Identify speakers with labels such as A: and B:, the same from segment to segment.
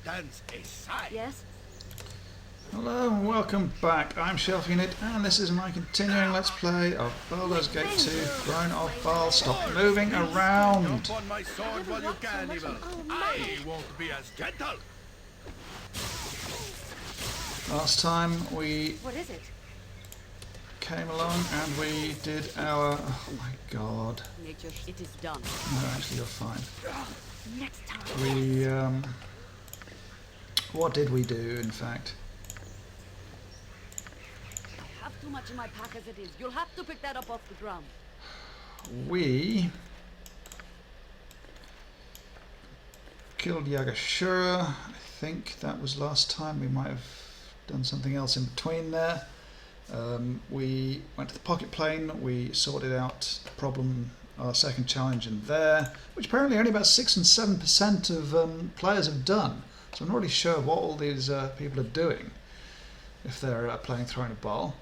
A: stands aside.
B: Yes?
C: Hello and welcome back. I'm Shelf Unit and this is my continuing Let's Play of Baldur's Gate 2 Throne of Bhaal. Stop moving around!
A: Jump on my sword while you can, Evil. I won't be as gentle.
C: Last time we
B: What is it?
C: came along and we did our... Oh my god.
B: Nature, it is done.
C: No, actually you're fine.
B: Next time.
C: We, what did we do in fact?
B: I have too much in my pack as it is. You'll have to pick that up off the ground.
C: We killed Yagashura. I think that was last time. We might have done something else in between there. We went to the pocket plane. We sorted out the problem, our second challenge in there, which apparently only about 6 and 7% of players have done. So I'm not really sure what all these people are doing if they're playing Throne of Bhaal.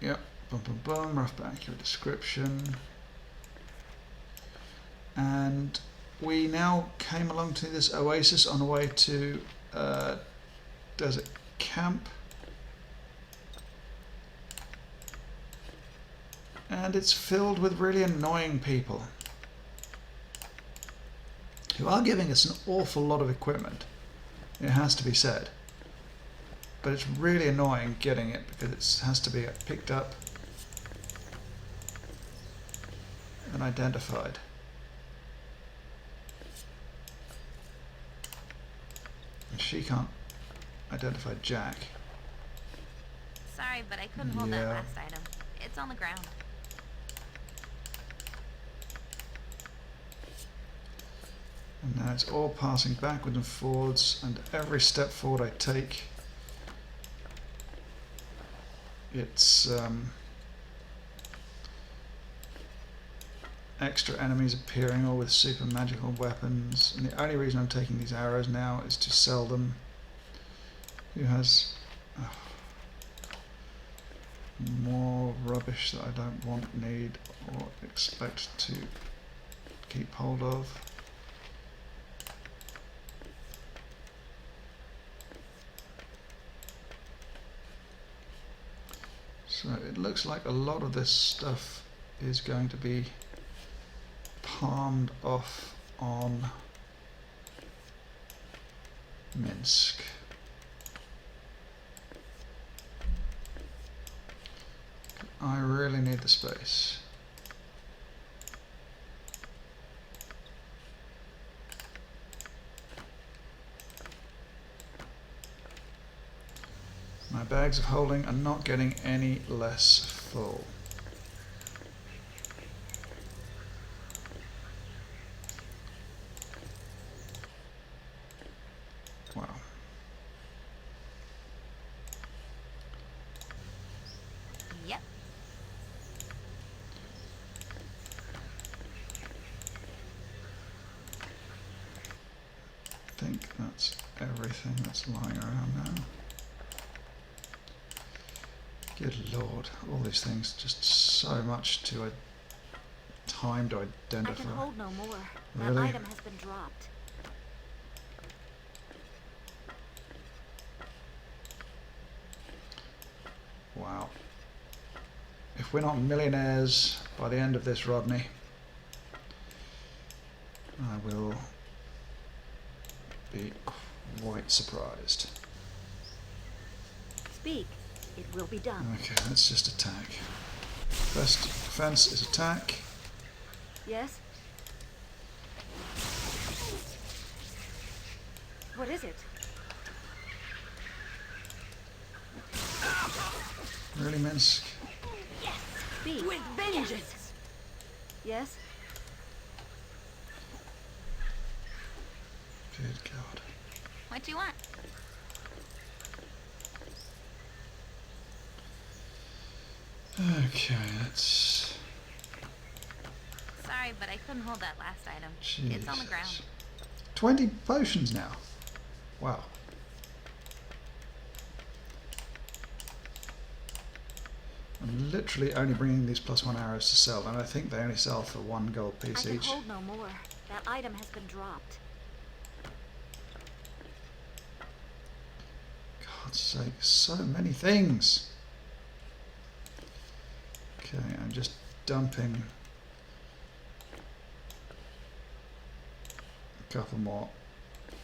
C: Yep, rough but accurate description. And we now came along to this oasis on the way to desert camp. And it's filled with really annoying people who are giving us an awful lot of equipment, it has to be said. But it's really annoying getting it because it has to be picked up and identified. And she can't identify Jack.
D: Sorry, but I couldn't hold that last item. It's on the ground.
C: And now it's all passing backwards and forwards, and every step forward I take, it's extra enemies appearing, all with super magical weapons. And the only reason I'm taking these arrows now is to sell them. Who has more rubbish that I don't want, need, or expect to keep hold of? So it looks like a lot of this stuff is going to be palmed off on Minsk. I really need the space. My bags of holding are not getting any less full. Wow.
D: Yep.
C: I think that's everything that's lying around now. Good lord, all these things, just so much to time to identify.
B: I can hold no more.
C: Really?
B: That item has been dropped.
C: Wow. If we're not millionaires by the end of this, Rodney, I will be quite surprised.
B: Speak. It will be done.
C: Okay, let's just attack. First defense is attack.
B: Yes? What is it?
C: Really, Minsk?
B: Yes! Speak. With vengeance! Yes?
C: Good God.
D: What do you want?
C: Okay, let's...
D: Sorry, but I couldn't hold that last item. It's on the ground.
C: Jesus. 20 potions now. Wow. I'm literally only bringing these +1 arrows to sell, and I think they only sell for 1 gold
E: I
C: piece
E: can
C: each.
E: hold no more. That item has been dropped.
C: God's sake, so many things. Okay, I'm just dumping a couple more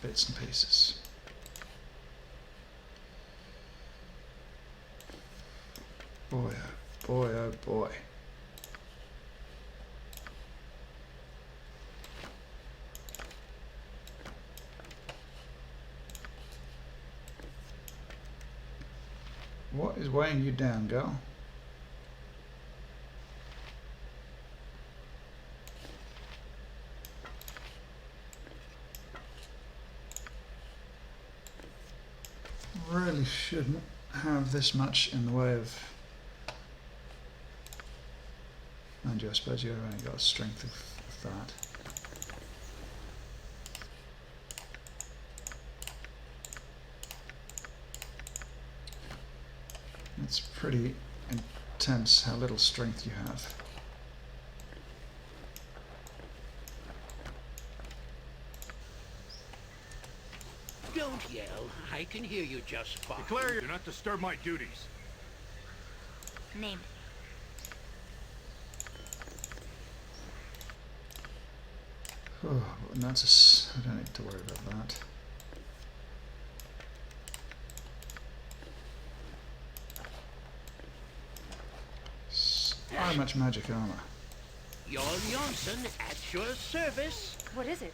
C: bits and pieces. Boy, oh boy, oh boy. What is weighing you down, girl? Really shouldn't have this much in the way of... Mind you, I suppose you've only got a strength of that. It's pretty intense how little strength you have.
F: Don't yell. I can hear you just fine.
A: Declare you do not disturb my duties.
D: Name.
C: Oh, and that's I don't need to worry about that. So much magic armor.
F: Jarl Jonsson at your service.
E: What is it?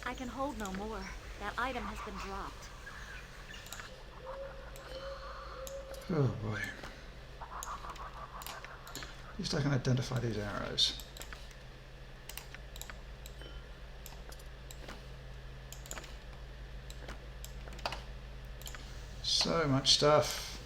E: I can hold no more. That item has been dropped.
C: Oh boy. At least I can identify these arrows. So much stuff.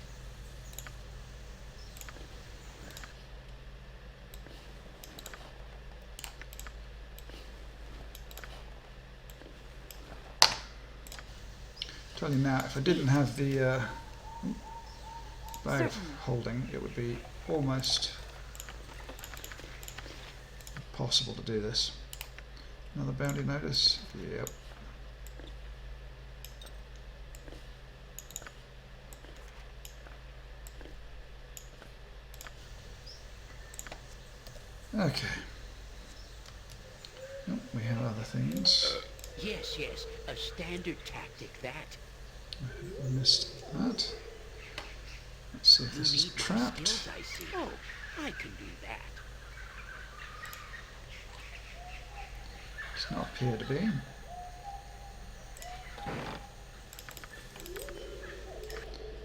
C: Tell you now, if I didn't have the bag of holding, it would be almost impossible to do this. Another bounty notice? Yep. Okay. Nope, we have other things.
F: Yes, a standard tactic, that.
C: I missed that. Let's see if
F: You
C: this is
F: need more
C: trapped.
F: skills, I see. Oh, I can do that.
C: Does not appear to be.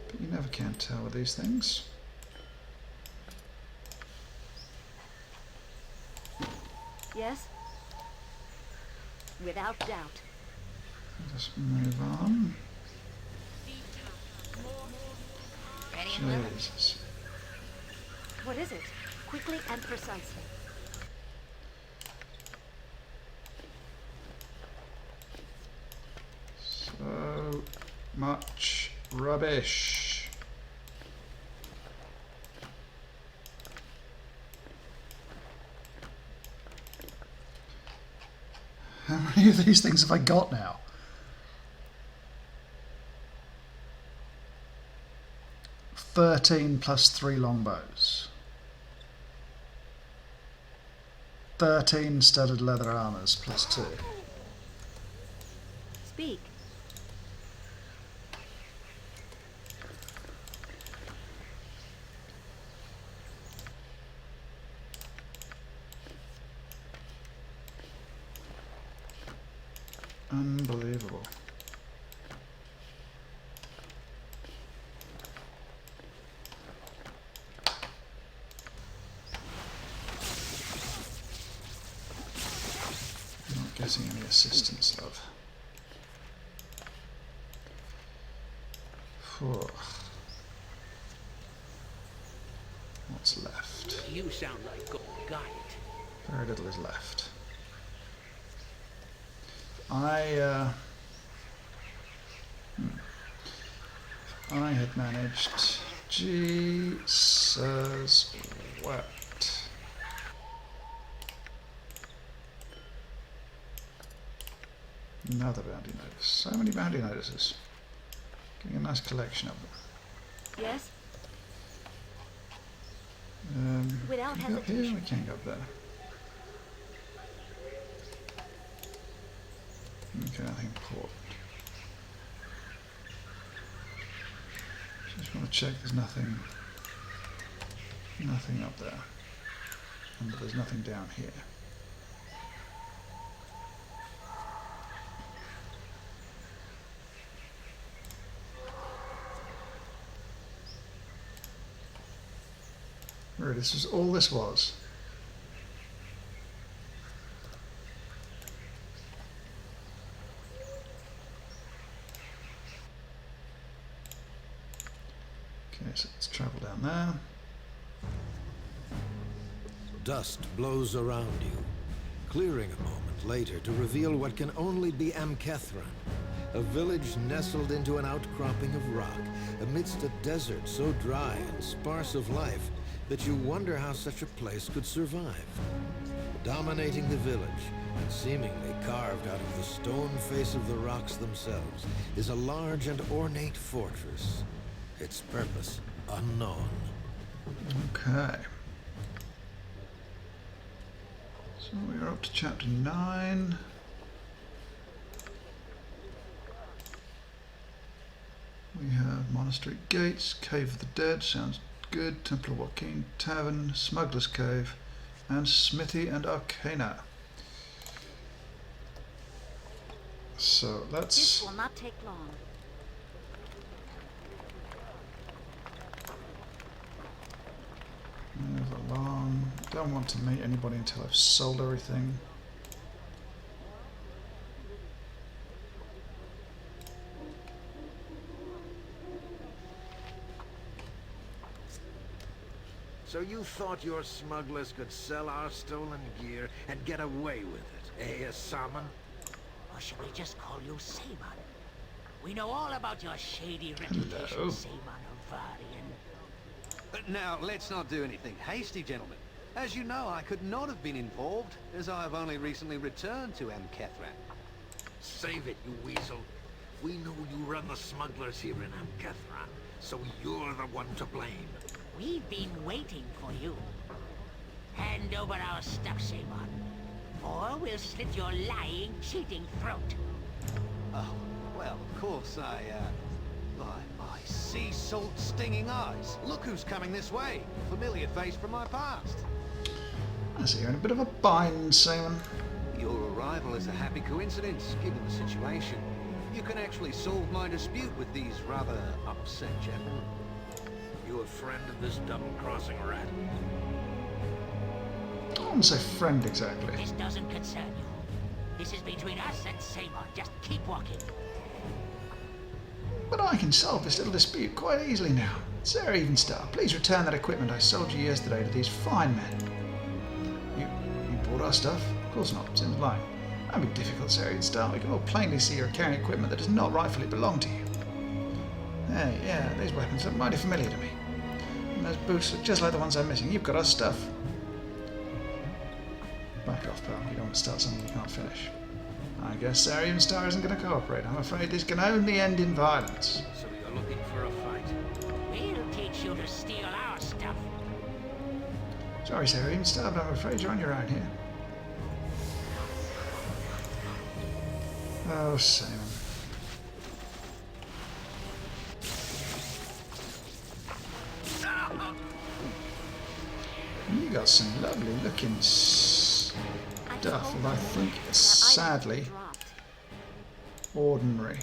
C: But you never can tell with these things.
E: Yes? Without doubt.
C: Just move on.
D: Ready and willing.
C: Jesus.
E: What is it? Quickly and precisely.
C: So much rubbish. How many of these things have I got now? +13 3 longbows. 13 studded leather armors +2.
E: Speak.
C: Unbelievable. Not getting any assistance, love. Phew. What's left?
F: You sound like gold. Got it.
C: Very little is left. I I had managed. Jesus wept. Another bounty notice. So many bounty notices. Getting a nice collection of them.
E: Yes?
C: Can
E: Without
C: we go up here?
E: hesitation.
C: We can't go up there. Okay, nothing important. Just want to check there's nothing up there. And there's nothing down here. Really, this is all this was. Okay, so let's travel down there.
G: Dust blows around you, clearing a moment later to reveal what can only be Amkethran, a village nestled into an outcropping of rock, amidst a desert so dry and sparse of life that you wonder how such a place could survive. Dominating the village, and seemingly carved out of the stone face of the rocks themselves, is a large and ornate fortress, its purpose unknown.
C: Okay. So we're up to chapter 9. We have Monastery Gates, Cave of the Dead, sounds good, Temple of Joaquin, Tavern, Smuggler's Cave, and Smithy and Arcana. So
E: This
C: let's...
E: will not take long.
C: move along. Don't want to meet anybody until I've sold everything.
F: So you thought your smugglers could sell our stolen gear and get away with it, eh, Salmon?
H: Or should we just call you Samon? We know all about your shady
C: Hello.
H: reputation, Samon Ovarian.
I: Now, let's not do anything hasty, gentlemen. As you know, I could not have been involved, as I have only recently returned to Amkethran.
F: Save it, you weasel. We know you run the smugglers here in Amkethran, so you're the one to blame.
H: We've been waiting for you. Hand over our stuff, Samon, or we'll slit your lying, cheating throat.
I: Oh, well, of course, my sea salt stinging eyes. Look who's coming this way. Familiar face from my past.
C: I see you're in a bit of a bind, Simon.
I: Your arrival is a happy coincidence, given the situation. You can actually solve my dispute with these rather upset gentlemen.
F: You a friend of this double-crossing rat?
C: I wouldn't say friend exactly.
H: This doesn't concern you. This is between us and Samon. Just keep walking.
C: But I can solve this little dispute quite easily now. Sir Evenstar, please return that equipment I sold you yesterday to these fine men. You bought our stuff? Of course not, it's in the line. Don't be difficult, Sir Evenstar. We can all plainly see you're carrying equipment that does not rightfully belong to you. Hey, yeah, these weapons look mighty familiar to me. And those boots look just like the ones I'm missing. You've got our stuff. Back off, pal. You don't want to start something you can't finish. I guess Sir Evenstar isn't going to cooperate. I'm afraid this can only end in violence.
F: So you're looking for a fight?
H: We'll teach you to steal our stuff.
C: Sorry, Sir Evenstar, but I'm afraid you're on your own here. Oh, Simon. You got some lovely looking stuff, and I think it's sadly ordinary,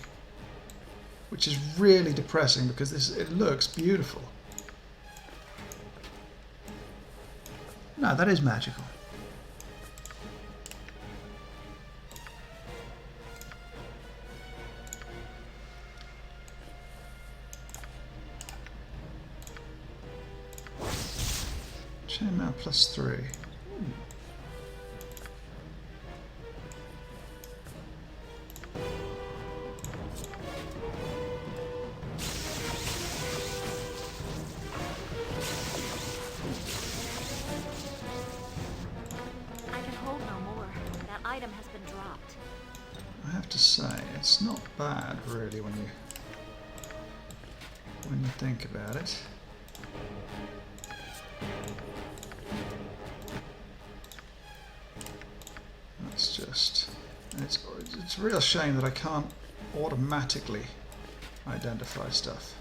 C: which is really depressing because it looks beautiful. No, that is magical. Chainmail +3. It's not bad, really, when you think about it. That's just... It's a real shame that I can't automatically identify stuff.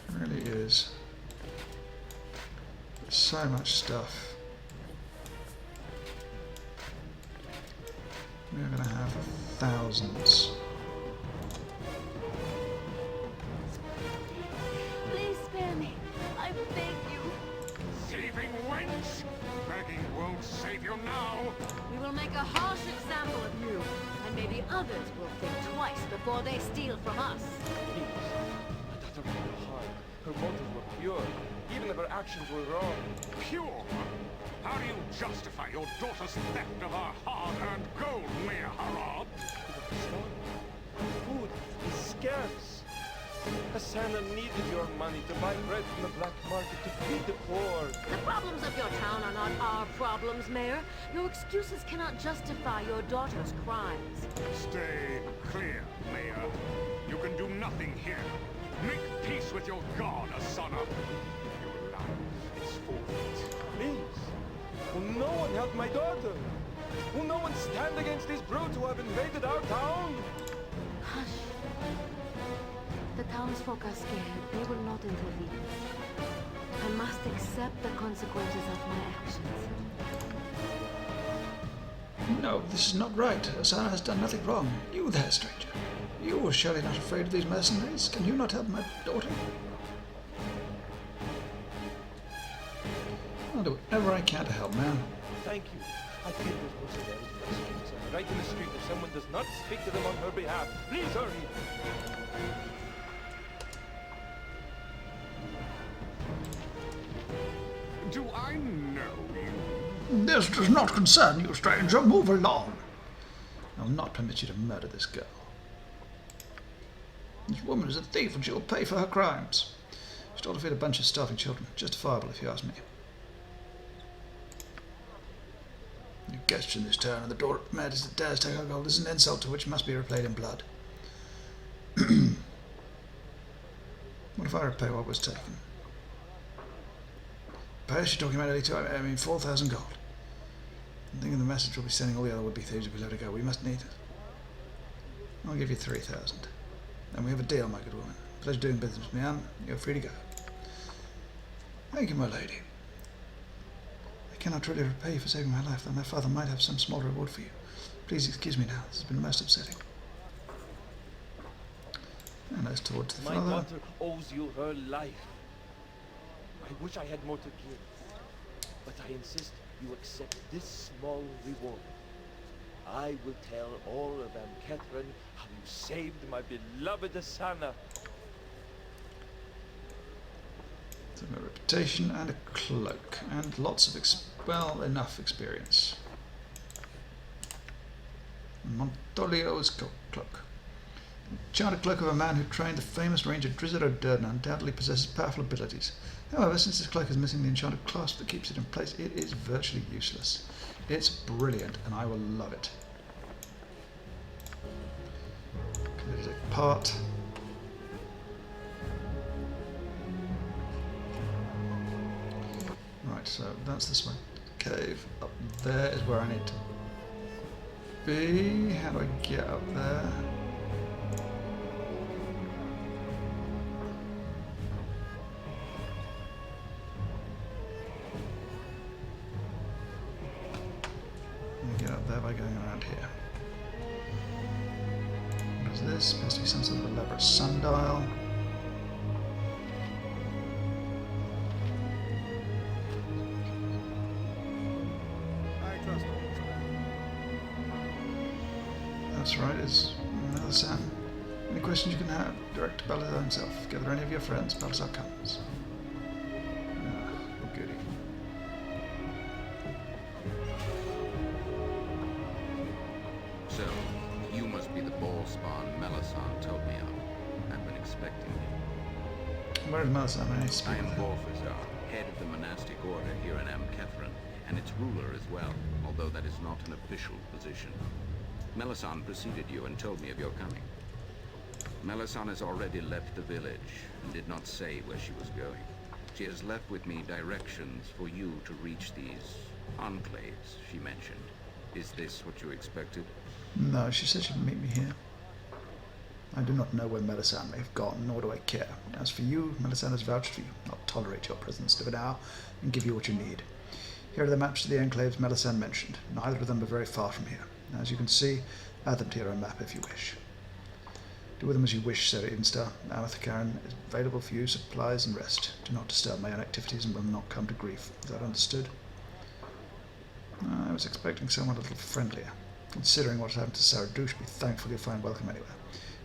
C: It really is. There's so much stuff. We're going to have thousands.
E: Please spare me. I beg you.
A: Saving wench! Begging won't save you now!
B: We will make a harsh example of you, and maybe others will think twice before they steal from us.
J: Please. My daughter meant no harm. Her motives were pure, even if her actions were wrong.
A: Pure? How do you justify your daughter's theft of our hard-earned gold, Mayor Harad?
J: Food is scarce. Hasana needed your money to buy bread from the black market to feed the poor.
B: The problems of your town are not our problems, Mayor. Your excuses cannot justify your daughter's crimes.
A: Stay clear, Mayor. You can do nothing here. Make peace with your god, Asana. Your life is forfeit.
J: Please. Will no one help my daughter? Will no one stand against these brutes who have invaded our town?
E: Hush. The townsfolk are scared. They will not intervene. I must accept the consequences of my actions.
C: No, this is not right. Asana has done nothing wrong. You there, stranger. You are surely not afraid of these mercenaries. Can you not help my daughter? I'll do whatever I can to help, man.
J: Thank you. I feel there's mercenaries in the streets, and right in the street if someone does not speak to them on her behalf. Please hurry.
A: Do I know you?
C: This does not concern you, stranger. Move along. I will not permit you to murder this girl. This woman is a thief and she will pay for her crimes. She ought to feed a bunch of starving children. Justifiable, if you ask me. You guests in this town, and the door matters that dares take our gold is an insult to which must be repaid in blood. What if I repay what was taken? Perhaps you're talking about only 4,000 gold. I'm thinking the message will be sending all the other would-be thieves if we let her go. We must need it. I'll give you 3,000. Then we have a deal, my good woman. Pleasure doing business with me, Anne. You're free to go. Thank you, my lady. I cannot truly repay you for saving my life, though my father might have some small reward for you. Please excuse me now. This has been most upsetting. And as towards the
J: My
C: father.
J: daughter owes you her life. I wish I had more to give, but I insist you accept this small reward. I will tell all of Amkethran how you saved my beloved Asana.
C: So a reputation and a cloak, and lots of enough experience. Montolio's cloak. Enchanted cloak of a man who trained the famous ranger Drizzt O'Durden undoubtedly possesses powerful abilities. However, since this cloak is missing the enchanted clasp that keeps it in place, it is virtually useless. It's brilliant, and I will love it. It is a part. Right, so that's the smoke cave. Up there is where I need to be. How do I get up there? Get up there by going around here. What is this? Supposed to be some sort of elaborate sundial. That's right, it's another Sam. Any questions you can have, direct to Baldur himself. Gather any of your friends, Baldur comes. Ah, goody.
K: So, you must be the ball spawn Melisande told me of. I've been expecting you.
C: Where is Melisande? I need to speak
K: I am
C: with her.
K: Balthazar, head of the monastic order here in Amkethran, and its ruler as well, although that is not an official position. Melisande preceded you and told me of your coming. Melisande has already left the village and did not say where she was going. She has left with me directions for you to reach these enclaves she mentioned. Is this what you expected?
C: No, she said she'd meet me here. I do not know where Melisande may have gone, nor do I care. As for you, Melisande has vouched for you. I'll tolerate your presence for now and give you what you need. Here are the maps to the enclaves Melisande mentioned. Neither of them are very far from here. As you can see, add them to your own map if you wish. Do with them as you wish, Sir Edenstar. Amkethran is available for you, supplies and rest. Do not disturb my own activities and will not come to grief. Is that understood? I was expecting someone a little friendlier. Considering what has happened to Sarah Douche, be thankful you'll find welcome anywhere.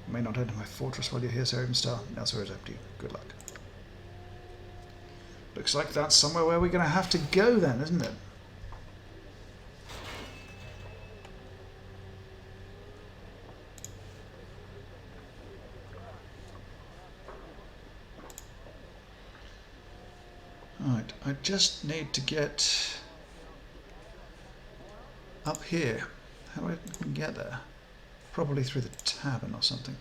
C: You may not enter my fortress while you're here, Sir Edenstar. Elsewhere is empty. Good luck. Looks like that's somewhere where we're going to have to go then, isn't it? Right, I just need to get up here. How do I get there? Probably through the tavern or something.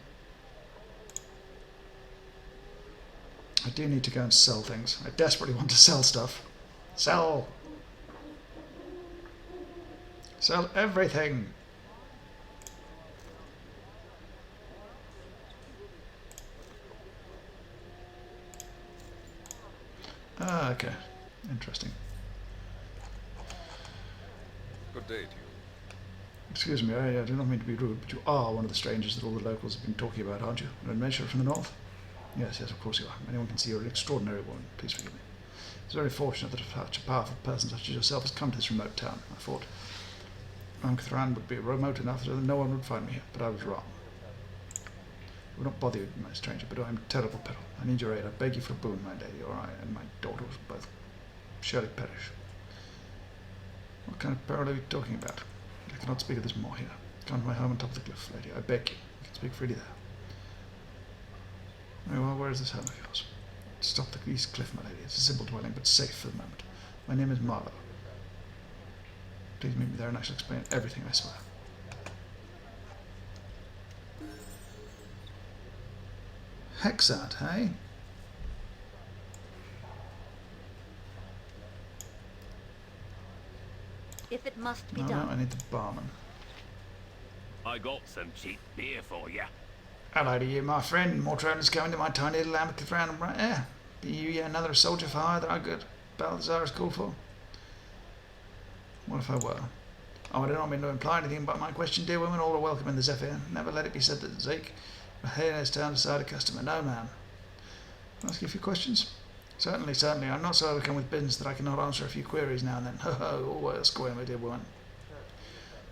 C: I do need to go and sell things. I desperately want to sell stuff. Sell! Sell everything! Ah, okay. Interesting.
A: Good day to you.
C: Excuse me, I do not mean to be rude, but you are one of the strangers that all the locals have been talking about, aren't you? An adventurer from the north? Yes, of course you are. Anyone can see you're an extraordinary woman. Please forgive me. It's very fortunate that such a powerful person such as yourself has come to this remote town. I thought Amkethran would be remote enough that no one would find me here, but I was wrong. I will not bother you, my stranger, but I am in terrible peril. I need your aid. I beg you for a boon, my lady, or I and my daughter will both surely perish. What kind of peril are you talking about? I cannot speak of this more here. Come to my home on top of the cliff, lady. I beg you. You can speak freely there. Very well, where is this home of yours? Stop the east cliff, my lady. It's a simple dwelling, but safe for the moment. My name is Marlowe. Please meet me there and I shall explain everything, I swear. Hexad, hey?
B: If it must be
C: No,
B: done.
C: I need the barman.
L: I got some cheap beer for you.
C: Hello to you, my friend. More travelers coming to my tiny little Amkethran right here. Be you yet another soldier for hire that our good Baldur is called for? What if I were? Oh, I do not mean to imply anything, but my question, dear women, all are welcome in the Zephyr. Never let it be said that Zeke has turned aside a customer. No, ma'am. Can I ask you a few questions? Certainly, certainly. I'm not so overcome with business that I cannot answer a few queries now and then. Ho ho, always square, my dear woman.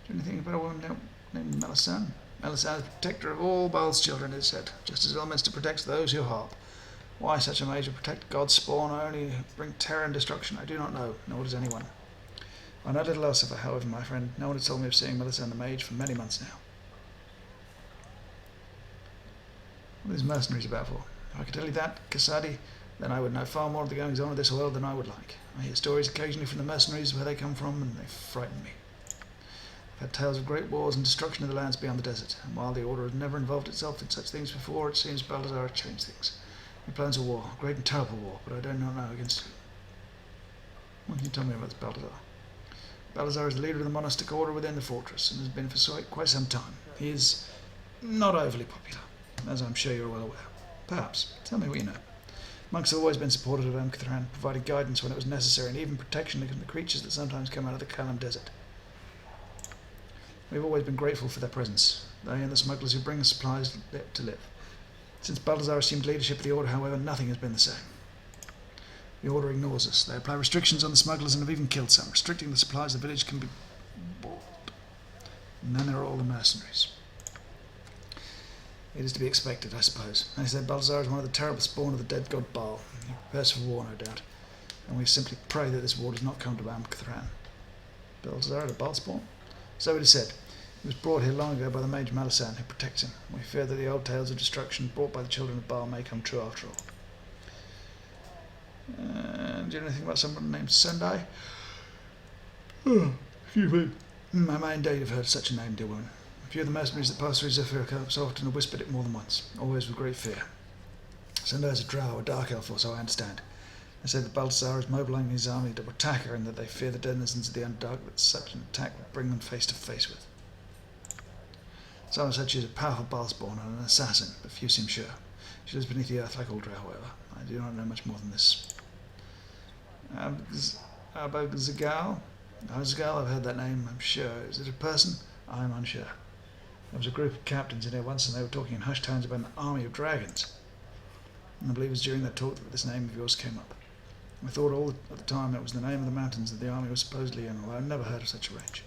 C: Do you know anything about a woman named Melisande? Melisande is the protector of all Bhaal's children, it is said, just as Elminster protects those who harp. Why such a mage would protect God's spawn or only bring terror and destruction, I do not know, nor does anyone. I know little else of her, however, my friend. No one has told me of seeing Melisande the mage for many months now. What are these mercenaries about for? If I could tell you that, Cassadi, then I would know far more of the goings on of this world than I would like. I hear stories occasionally from the mercenaries where they come from, and they frighten me. I've had tales of great wars and destruction of the lands beyond the desert, and while the Order has never involved itself in such things before, it seems Baldur has changed things. He plans a war, a great and terrible war, but I do not know against who. What can you tell me about this Baldur? Baldur is the leader of the monastic order within the fortress, and has been for quite some time. He is not overly popular, as I'm sure you're well aware. Perhaps. Tell me what you know. Monks have always been supportive of Amkethran, provided guidance when it was necessary, and even protection against the creatures that sometimes come out of the Kalam Desert. We have always been grateful for their presence, they and the smugglers who bring us supplies to live. Since Baldur assumed leadership of the Order, however, nothing has been the same. The Order ignores us. They apply restrictions on the smugglers and have even killed some, restricting the supplies the village can be bought. And then there are all the mercenaries. It is to be expected, I suppose. They said Baldur is one of the terrible spawn of the dead god Bhaal. He prepares for war, no doubt. And we simply pray that this war does not come to Amkethran. Baldur, the Bhaal spawn? So it is said. He was brought here long ago by the mage Melisande, who protects him. We fear that the old tales of destruction brought by the children of Bhaal may come true after all. Do you know anything about someone named Sendai? Oh, excuse me. I might indeed have heard such a name, dear woman. A few of the mercenaries that pass through Zephyr so often have whispered it more than once, always with great fear. Sendai is a drow, a dark elf, or so I understand. They say that Baldur is mobilizing his army to attack her, and that they fear the denizens of the Underdark that such an attack would bring them face to face with. Someone said she is a powerful Baalspawn and an assassin, but few seem sure. She lives beneath the earth like all drow, however. I do not know much more than this. Abogzagal? Abogzagal, I've heard that name, I'm sure. Is it a person? I'm unsure. There was a group of captains in here once, and they were talking in hushed tones about an army of dragons. And I believe it was during that talk that this name of yours came up. I thought all at the time it was the name of the mountains that the army was supposedly in, although I've never heard of such a range.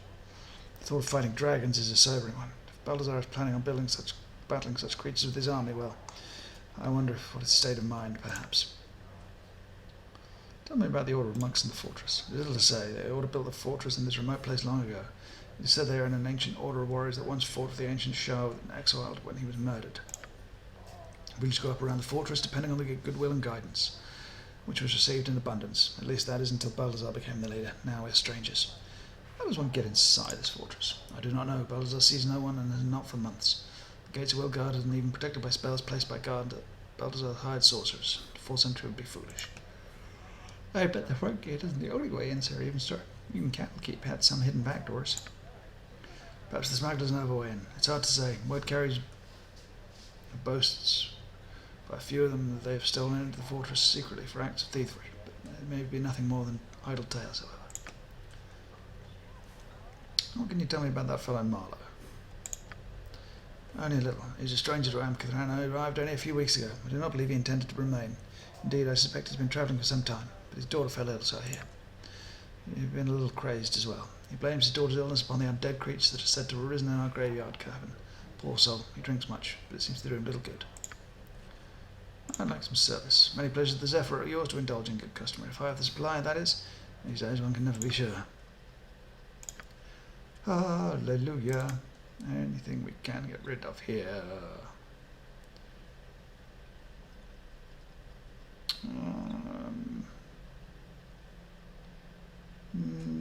C: The thought of fighting dragons is a sobering one. If Baldur is planning on battling such creatures with his army, well, I wonder what his state of mind, perhaps. Tell me about the order of monks in the fortress. There's little to say. They ought to build a fortress in this remote place long ago. It is said they are an ancient order of warriors that once fought with the ancient Shah and exiled when he was murdered. We just go up around the fortress depending on the goodwill and guidance, which was received in abundance. At least that is until Baldur became the leader. Now we're strangers. How does one get inside this fortress? I do not know. Baldur sees no one and has not for months. The gates are well guarded and even protected by spells placed by Baldur hired sorcerers. To force them to would be foolish. I bet the front gate isn't the only way in, sir, even sir. Even cattle keep had some hidden back doors. Perhaps the smugglers know of a way in. It's hard to say. Word carries boasts by a few of them that they have stolen into the fortress secretly for acts of thievery, but it may be nothing more than idle tales, however. What can you tell me about that fellow Marlowe? Only a little. He's a stranger to Amkethran and arrived only a few weeks ago. I do not believe he intended to remain. Indeed, I suspect he's been travelling for some time, but his daughter fell ill, so I hear. He's been a little crazed as well. He blames his daughter's illness upon the undead creatures that are said to have arisen in our graveyard cavern. Poor soul, he drinks much, but it seems to do him little good. I'd like some service. Many pleasures at the Zephyr are yours to indulge in, good customer. If I have the supply, that is. These days one can never be sure. Hallelujah. Anything we can get rid of here.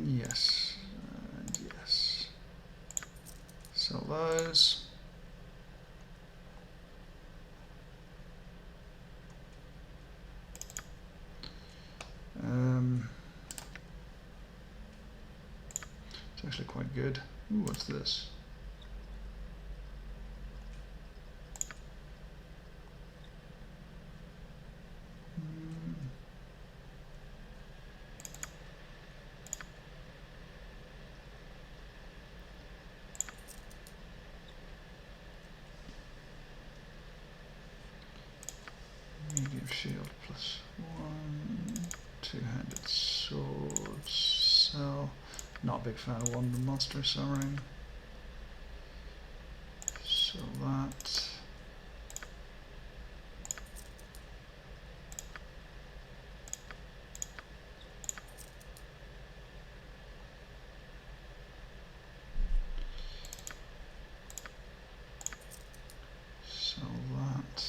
C: Yes. And yes. Sell those. It's actually quite good. Ooh, what's this? Medium shield plus 1. Two-handed sword. Sell. Not a big fan of one of the monster summering. So that. So that.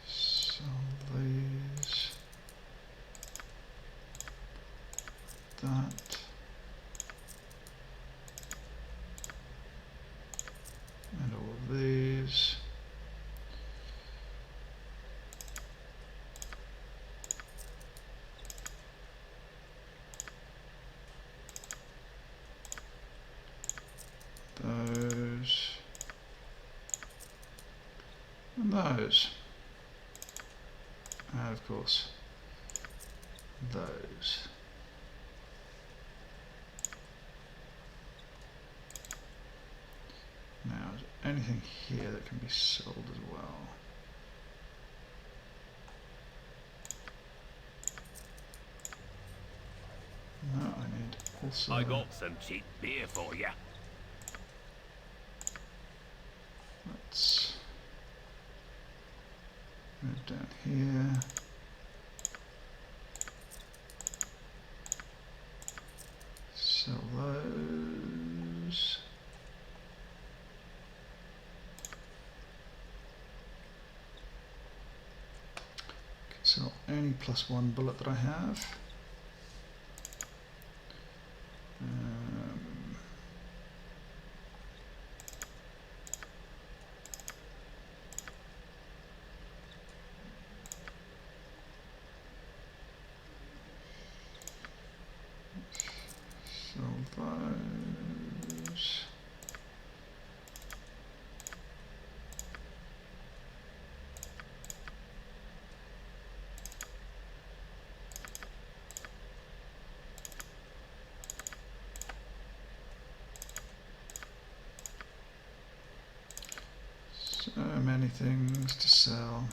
C: So these. That. And all of these. Those. And those. And of course, those. Now, is there anything here that can be sold as well? No, I need also.
L: I got some cheap beer for you.
C: Let's move down here. Sell those. only +1 bullet that I have. So those. So many things to sell.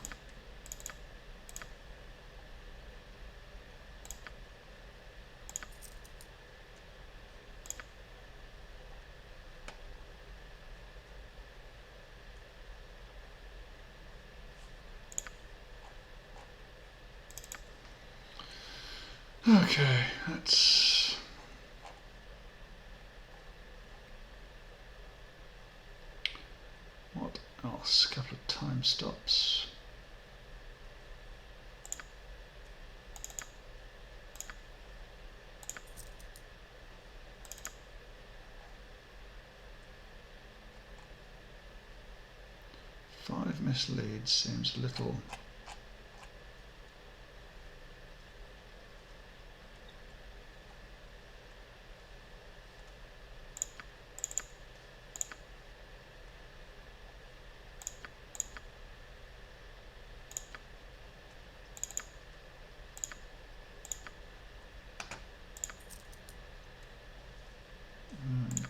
C: Okay, let's what else? A couple of time stops. Five misleads seems little.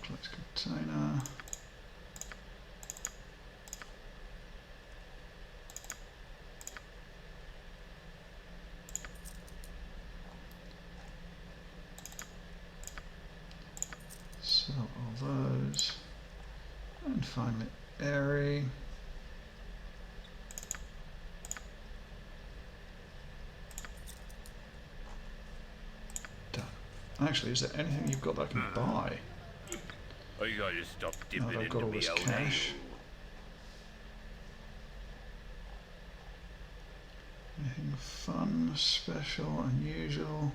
C: Close container. Sell all those. And finally, airy. Done. Actually, is there anything you've got that I can buy?
L: Oh, you gotta just stop
C: Now
L: dipping
C: that I've
L: into
C: got all
L: me
C: this
L: old
C: cash.
L: ale.
C: Anything fun, special, unusual?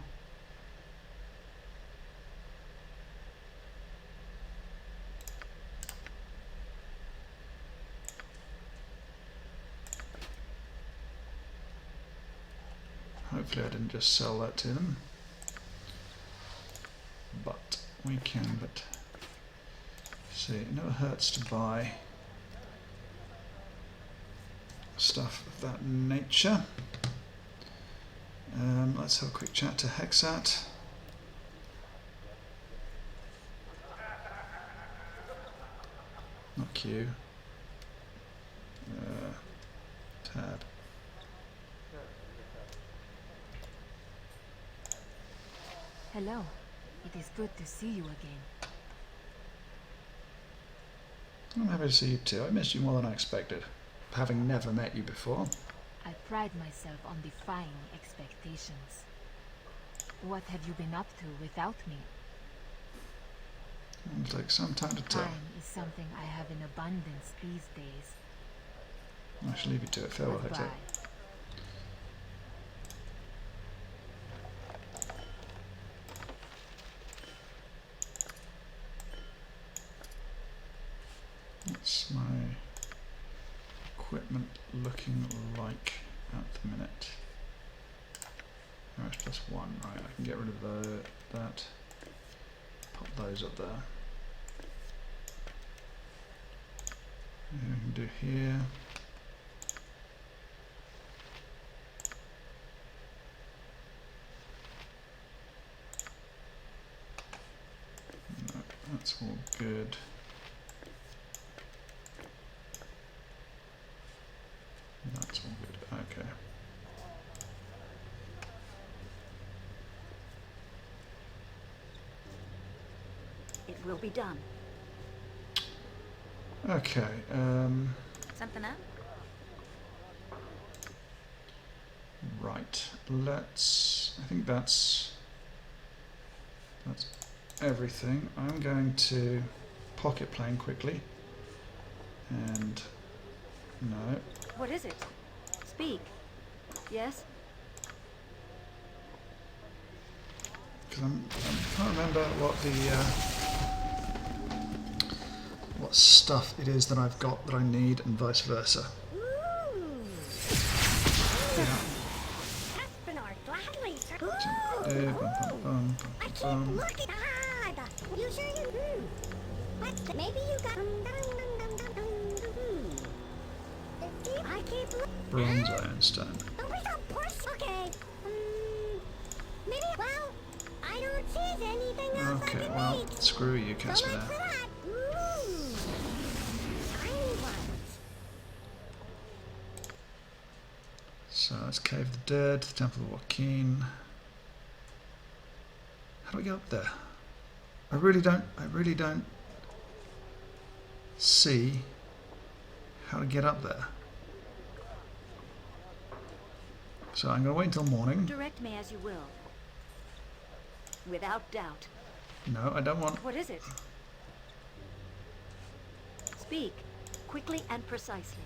C: Hopefully I didn't just sell that to them. But we can, but see, it never hurts to buy stuff of that nature. Let's have a quick chat to Hexat. Not Q. Tab.
E: Hello. It is good to see you again.
C: I'm happy to see you too. I missed you more than I expected, having never met you before.
E: I pride myself on defying expectations. What have you been up to without me?
C: It'll take some time to tell.
E: Time is something I have in abundance these days.
C: I shall leave you to it. Farewell,
E: Goodbye.
C: Hexat. What's my equipment looking like at the minute? OS +1, right, I can get rid of that. Pop those up there. Anything we can do here? No, that's all good. That's all good, okay.
B: It will be done.
C: Okay,
D: Something up?
C: right, I think that's everything. I'm going to pocket plane quickly, and no.
B: What is it? Speak. Yes?
C: Because I can't remember what the what stuff it is that I've got that I need, and vice versa. Yeah.
E: Maybe you got
C: Bronze ironstone.
E: Okay. Maybe, well, I don't see anything else.
C: Okay, well, screw you, Casper. So it's Cave of the Dead, the Temple of Joaquin. How do we get up there? I really don't see how to get up there. So I'm going to wait until morning.
B: Direct me as you will. Without doubt.
C: No, I don't want...
B: What is it? Speak, quickly and precisely.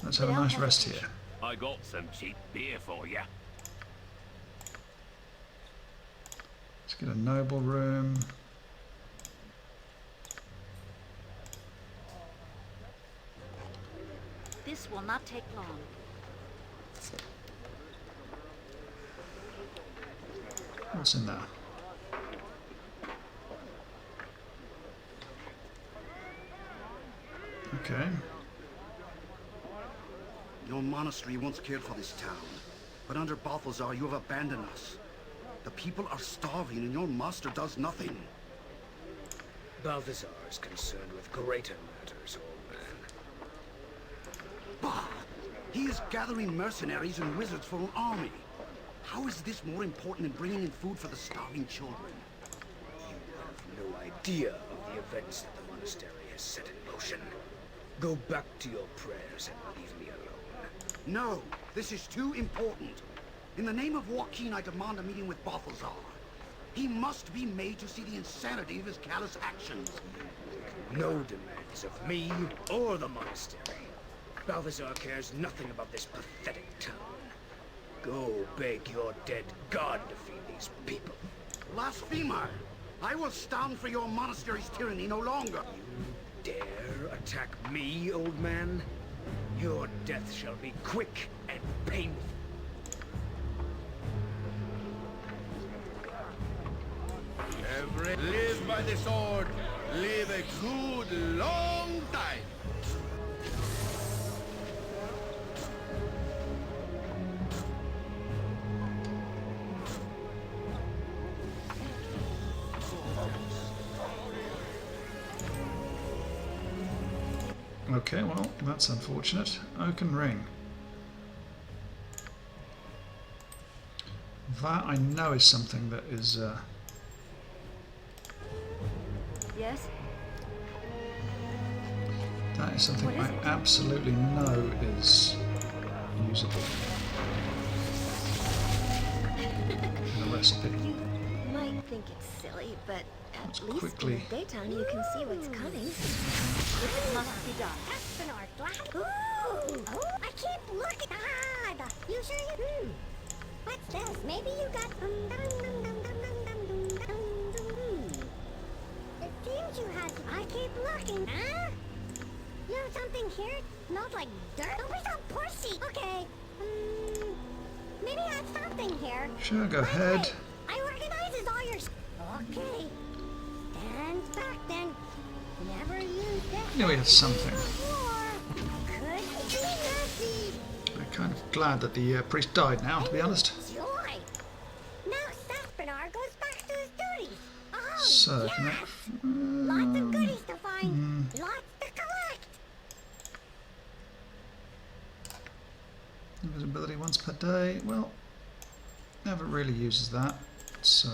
C: Let's have a nice rest here.
L: I got some cheap beer for you.
C: Let's get a noble room.
B: This will not take long.
C: What's in there? Okay.
M: Your monastery once cared for this town, but under Balthazar you have abandoned us. The people are starving and your master does nothing.
N: Balthazar is concerned with greater matters, old man.
M: Bah! He is gathering mercenaries and wizards for an army. How is this more important than bringing in food for the starving children?
N: You have no idea of the events that the monastery has set in motion. Go back to your prayers and leave me alone.
M: No, this is too important. In the name of Joaquin, I demand a meeting with Balthazar. He must be made to see the insanity of his callous actions.
N: No demands of me or the monastery. Balthazar cares nothing about this pathetic town. Go beg your dead god to feed these people.
M: Blasphemer! I will stand for your monastery's tyranny no longer.
N: You dare attack me, old man? Your death shall be quick and painful.
F: Live by the sword. Live a good long time.
C: Okay, well, that's unfortunate. Oaken ring. That I know is something that is
B: Yes?
C: that is something I absolutely know is usable in the recipe.
E: You might think it's silly, but at least
C: quickly.
E: in the daytime you can see what's coming.
B: It must be done.
E: Ooh! I keep looking. You sure you? What's this? Maybe you got. It seems you had. I keep looking. Huh? You have something here? Smells like dirt. Don't be so pussy. Okay. Maybe I have something here.
C: Sure, go ahead.
E: I recognize all your. Okay. Stand back then. Never use this.
C: Yeah, we have something.
E: Could be messy.
C: I'm kind of glad that the priest died now, to be honest.
E: Joy. Now Saspinar goes back to his duties. Oh,
C: So,
E: yes. Lots of goodies to find. Lots to collect.
C: Invisibility once per day. Well, never really uses that. So.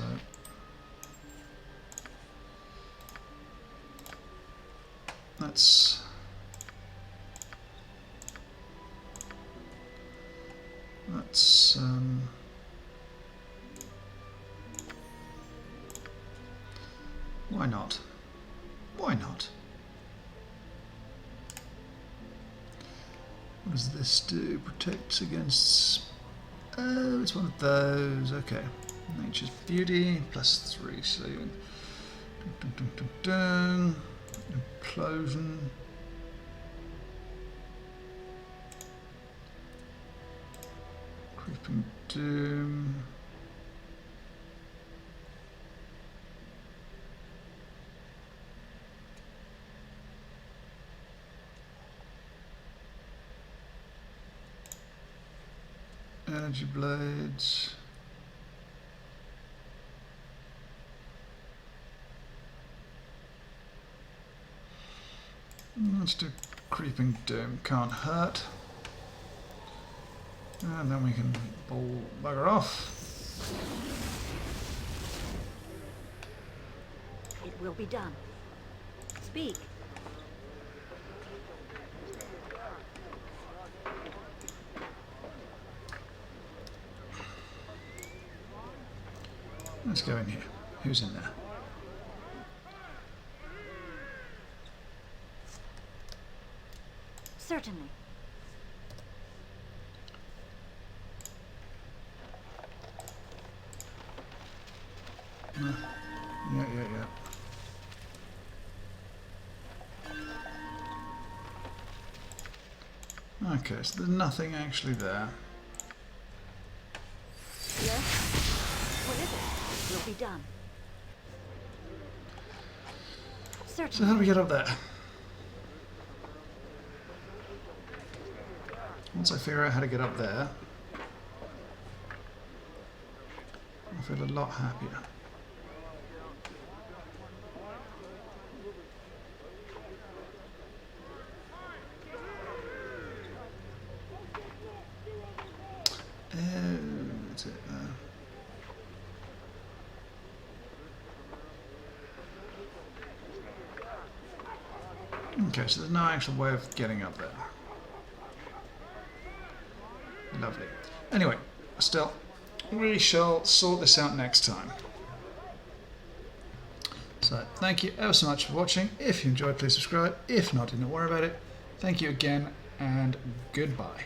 C: That's why not? Why not? What does this do? Protects against... Oh, it's one of those. Okay. Nature's beauty, +3, so dun, dun, dun, dun, dun. Implosion. Creeping doom. Energy blades. Let's do creeping doom, can't hurt. And then we can bugger off.
B: It will be done. Speak.
C: Let's go in here. Who's in there?
B: Certainly.
C: No. Yeah. Okay, so there's nothing actually there.
B: Yes? What is it? Will be done. Certainly.
C: So how do we get up there? Once I figure out how to get up there, I feel a lot happier. That's it. Okay, so there's no actual way of getting up there. Lovely. Anyway, still, we shall sort this out next time. So, thank you ever so much for watching. If you enjoyed, please subscribe. If not, do not worry about it. Thank you again, and goodbye.